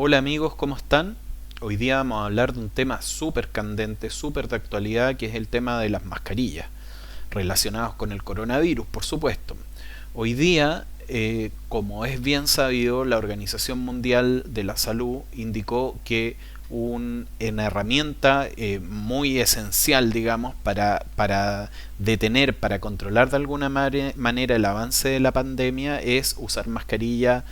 Hola amigos, ¿cómo están? Hoy día vamos a hablar de un tema súper candente, súper de actualidad, que es el tema de las mascarillas, relacionados con el coronavirus, por supuesto. Hoy día, como es bien sabido, la Organización Mundial de la Salud indicó que una herramienta muy esencial, digamos, para detener, para controlar de alguna manera el avance de la pandemia es usar mascarilla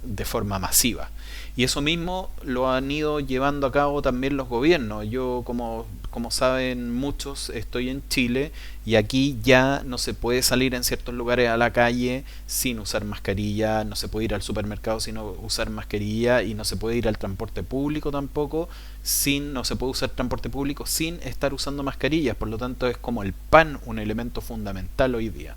de forma masiva. Y eso mismo lo han ido llevando a cabo también los gobiernos. Yo, como saben muchos, estoy en Chile y aquí ya no se puede salir en ciertos lugares a la calle sin usar mascarilla, no se puede ir al supermercado sin usar mascarilla y no se puede ir al transporte público tampoco no se puede usar transporte público sin estar usando mascarillas. Por lo tanto, es como el pan un elemento fundamental hoy día.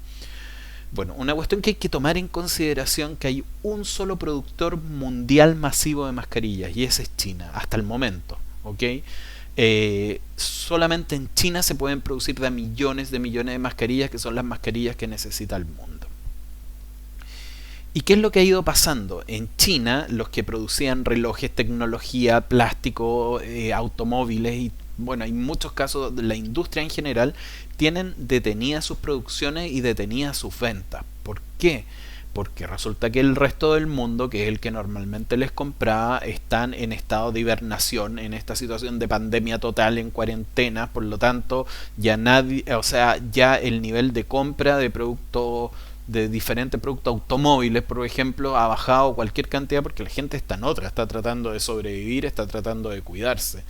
Bueno, una cuestión que hay que tomar en consideración que hay un solo productor mundial masivo de mascarillas y ese es China, hasta el momento, ¿ok? Solamente en China se pueden producir de millones de mascarillas que son las mascarillas que necesita el mundo. ¿Y qué es lo que ha ido pasando? En China, los que producían relojes, tecnología, plástico, automóviles y bueno, en muchos casos la industria en general tienen detenidas sus producciones y detenidas sus ventas. ¿Por qué? Porque resulta que el resto del mundo, que es el que normalmente les compraba, están en estado de hibernación, en esta situación de pandemia total, en cuarentena, por lo tanto, ya nadie, o sea, ya el nivel de compra de productos de diferentes productos automóviles, por ejemplo, ha bajado cualquier cantidad porque la gente está en otra, está tratando de sobrevivir, está tratando de cuidarse.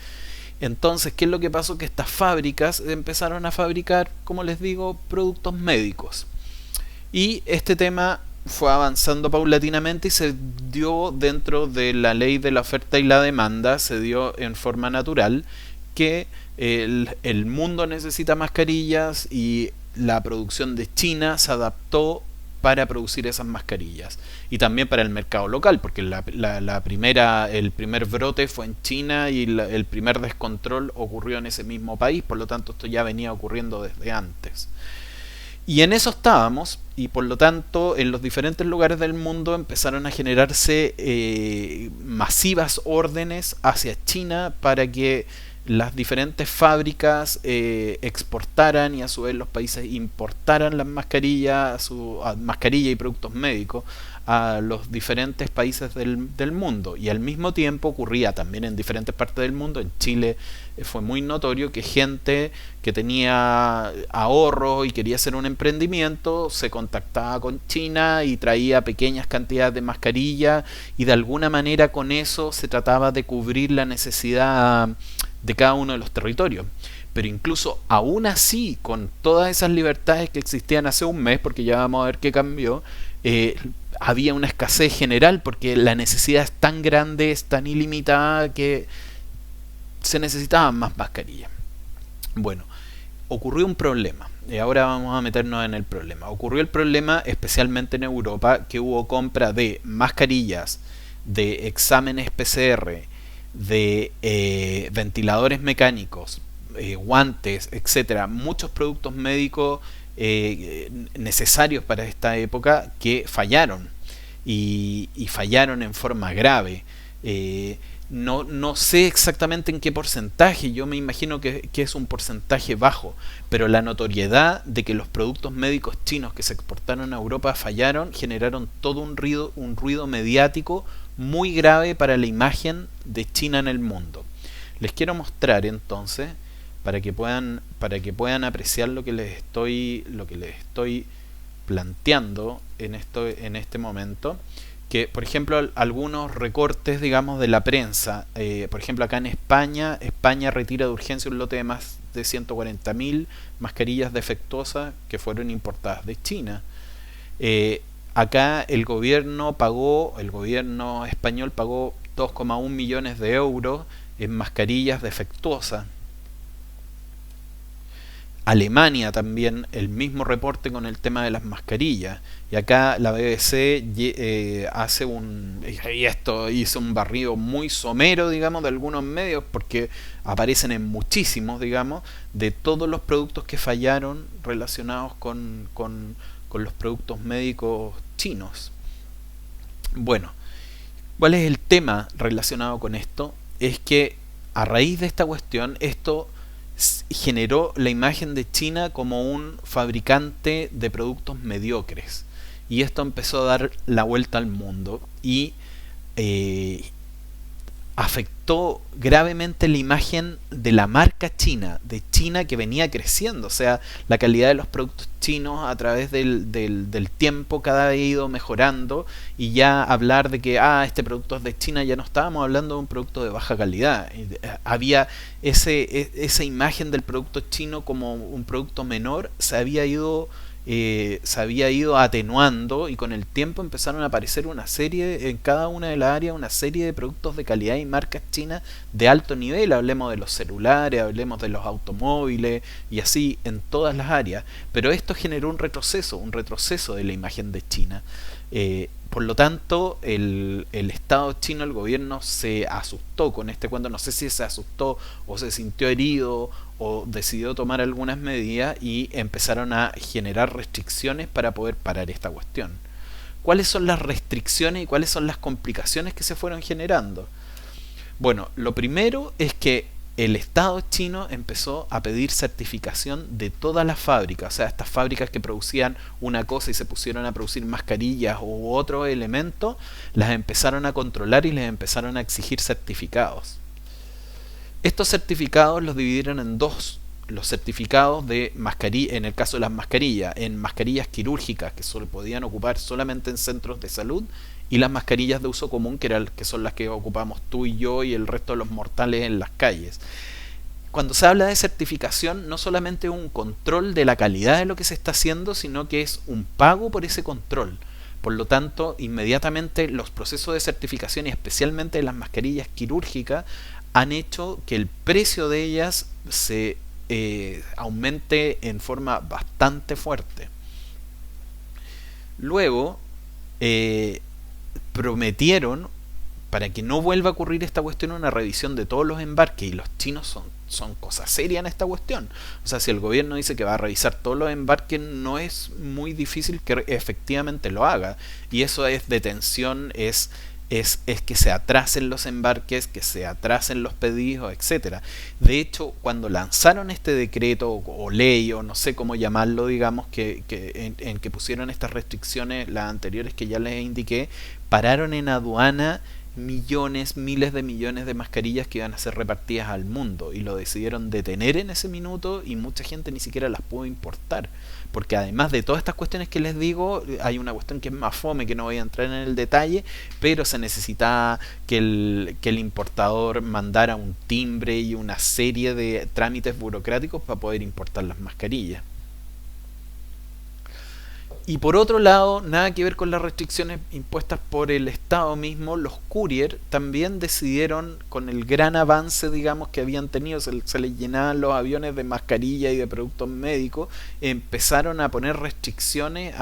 Entonces, ¿qué es lo que pasó? Que estas fábricas empezaron a fabricar, como les digo, productos médicos. Y este tema fue avanzando paulatinamente y se dio dentro de la ley de la oferta y la demanda, se dio en forma natural que el mundo necesita mascarillas y la producción de China se adaptó para producir esas mascarillas y también para el mercado local porque el primer brote fue en China y el primer descontrol ocurrió en ese mismo país, por lo tanto esto ya venía ocurriendo desde antes. Y en eso estábamos, y por lo tanto en los diferentes lugares del mundo empezaron a generarse masivas órdenes hacia China para que las diferentes fábricas exportaran y a su vez los países importaran las mascarillas, mascarilla y productos médicos a los diferentes países del mundo. Y al mismo tiempo ocurría también en diferentes partes del mundo. En Chile fue muy notorio que gente que tenía ahorro y quería hacer un emprendimiento se contactaba con China y traía pequeñas cantidades de mascarilla y de alguna manera con eso se trataba de cubrir la necesidad de cada uno de los territorios. Pero incluso aún así, con todas esas libertades que existían hace un mes, porque ya vamos a ver qué cambió, había una escasez general porque la necesidad es tan grande, es tan ilimitada que se necesitaban más mascarillas. Bueno, ocurrió un problema. Y ahora vamos a meternos en el problema. Ocurrió el problema especialmente en Europa, que hubo compra de mascarillas, de exámenes PCR, de ventiladores mecánicos, guantes, etcétera, muchos productos médicos necesarios para esta época que fallaron y fallaron en forma grave. No sé exactamente en qué porcentaje, yo me imagino que es un porcentaje bajo, pero la notoriedad de que los productos médicos chinos que se exportaron a Europa fallaron generaron todo un ruido mediático muy grave para la imagen de China en el mundo. Les quiero mostrar entonces para que puedan apreciar lo que les estoy planteando en este momento, que por ejemplo algunos recortes digamos de la prensa, por ejemplo acá en España retira de urgencia un lote de más de 140.000 mascarillas defectuosas que fueron importadas de China. Acá el gobierno español pagó 2,1 millones de euros en mascarillas defectuosas. Alemania también el mismo reporte con el tema de las mascarillas. Y acá la BBC hizo un barrido muy somero, digamos, de algunos medios, porque aparecen en muchísimos, digamos, de todos los productos que fallaron relacionados con los productos médicos chinos. Bueno, ¿Cuál es el tema relacionado con esto? Es que a raíz de esta cuestión, esto generó la imagen de China como un fabricante de productos mediocres. Y esto empezó a dar la vuelta al mundo y eh, afectó gravemente la imagen de la marca china, de China que venía creciendo. O sea, la calidad de los productos chinos a través del tiempo cada vez ha ido mejorando y ya hablar de que este producto es de China, ya no estábamos hablando de un producto de baja calidad. Había esa imagen del producto chino como un producto menor, se había ido atenuando y con el tiempo empezaron a aparecer una serie, en cada una de las áreas, una serie de productos de calidad y marcas chinas de alto nivel. Hablemos de los celulares, hablemos de los automóviles y así en todas las áreas. Pero esto generó un retroceso de la imagen de China. Por lo tanto, el Estado chino, el gobierno, se asustó con este cuento. No sé si se asustó o se sintió herido o decidió tomar algunas medidas y empezaron a generar restricciones para poder parar esta cuestión. ¿Cuáles son las restricciones y cuáles son las complicaciones que se fueron generando? Bueno, lo primero es que el Estado chino empezó a pedir certificación de todas las fábricas. O sea, estas fábricas que producían una cosa y se pusieron a producir mascarillas u otro elemento, las empezaron a controlar y les empezaron a exigir certificados. Estos certificados los dividieron en dos: los certificados de mascarilla, en el caso de las mascarillas, en mascarillas quirúrgicas que solo podían ocupar solamente en centros de salud, y las mascarillas de uso común, que son las que ocupamos tú y yo y el resto de los mortales en las calles. Cuando se habla de certificación, no solamente es un control de la calidad de lo que se está haciendo, sino que es un pago por ese control. Por lo tanto, inmediatamente los procesos de certificación, y especialmente de las mascarillas quirúrgicas, han hecho que el precio de ellas se aumente en forma bastante fuerte. Luego, prometieron, para que no vuelva a ocurrir esta cuestión, una revisión de todos los embarques, y los chinos son cosas serias en esta cuestión. O sea, si el gobierno dice que va a revisar todos los embarques, no es muy difícil que efectivamente lo haga, y eso es detención, es que se atrasen los embarques, que se atrasen los pedidos, etcétera. De hecho, cuando lanzaron este decreto o ley, o no sé cómo llamarlo, digamos, en que pusieron estas restricciones, las anteriores que ya les indiqué, pararon en aduana millones, miles de millones de mascarillas que iban a ser repartidas al mundo, y lo decidieron detener en ese minuto, y mucha gente ni siquiera las pudo importar, porque además de todas estas cuestiones que les digo, hay una cuestión que es más fome, que no voy a entrar en el detalle, pero se necesitaba que el importador mandara un timbre y una serie de trámites burocráticos para poder importar las mascarillas. Y por otro lado, nada que ver con las restricciones impuestas por el Estado mismo, los courier también decidieron, con el gran avance, digamos, que habían tenido, se les llenaban los aviones de mascarilla y de productos médicos, empezaron a poner restricciones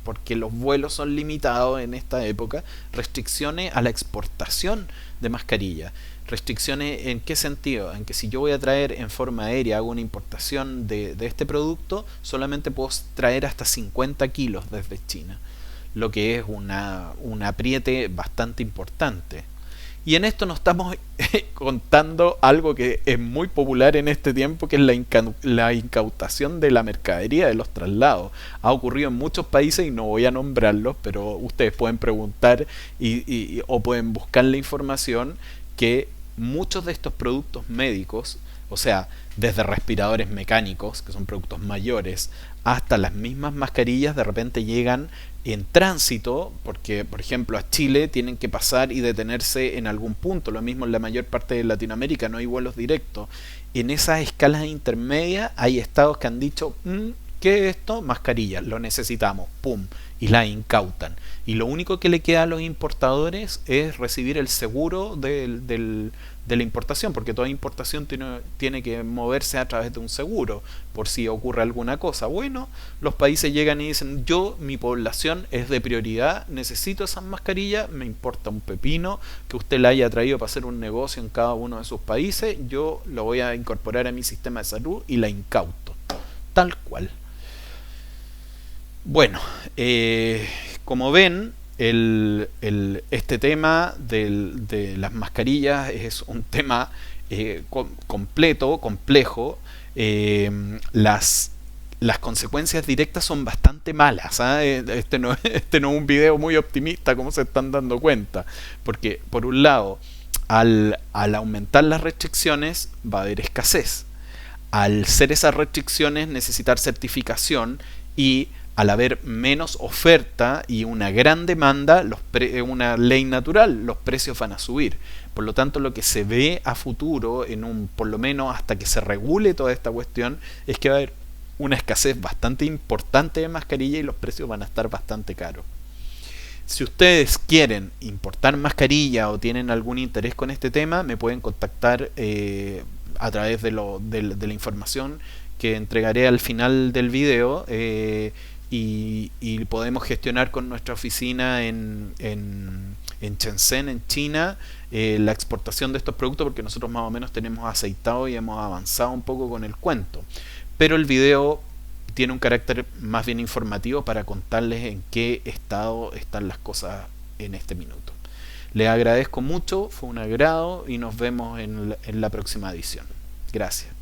porque los vuelos son limitados en esta época, restricciones a la exportación de mascarillas. ¿Restricciones en qué sentido? En que si yo voy a traer en forma aérea, hago una importación de este producto, solamente puedo traer hasta 50 kilos desde China, lo que es un apriete bastante importante. Y en esto nos estamos contando algo que es muy popular en este tiempo, que es la incautación de la mercadería, de los traslados. Ha ocurrido en muchos países y no voy a nombrarlos, pero ustedes pueden preguntar o pueden buscar la información, que muchos de estos productos médicos, o sea, desde respiradores mecánicos, que son productos mayores, hasta las mismas mascarillas, de repente llegan en tránsito, porque por ejemplo a Chile tienen que pasar y detenerse en algún punto, lo mismo en la mayor parte de Latinoamérica, no hay vuelos directos. En esas escalas intermedias hay estados que han dicho, ¿qué es esto? Mascarilla, lo necesitamos, pum, y la incautan. Y lo único que le queda a los importadores es recibir el seguro de la importación, porque toda importación tiene que moverse a través de un seguro por si ocurre alguna cosa. Bueno, los países llegan y dicen, mi población es de prioridad, necesito esas mascarillas, me importa un pepino que usted la haya traído para hacer un negocio en cada uno de sus países, yo lo voy a incorporar a mi sistema de salud y la incauto, tal cual. Bueno, como ven, este tema de las mascarillas es un tema completo, complejo. Las consecuencias directas son bastante malas. Este no es un video muy optimista, como se están dando cuenta, porque por un lado, al aumentar las restricciones va a haber escasez. Al ser esas restricciones necesitar certificación, y al haber menos oferta y una gran demanda, una ley natural, los precios van a subir. Por lo tanto, lo que se ve a futuro, por lo menos hasta que se regule toda esta cuestión, es que va a haber una escasez bastante importante de mascarilla y los precios van a estar bastante caros. Si ustedes quieren importar mascarilla o tienen algún interés con este tema, me pueden contactar a través de la información que entregaré al final del video, y podemos gestionar con nuestra oficina en Shenzhen, en China, la exportación de estos productos, porque nosotros más o menos tenemos aceitado y hemos avanzado un poco con el cuento. Pero el video tiene un carácter más bien informativo para contarles en qué estado están las cosas en este minuto. Les agradezco mucho, fue un agrado y nos vemos en la próxima edición. Gracias.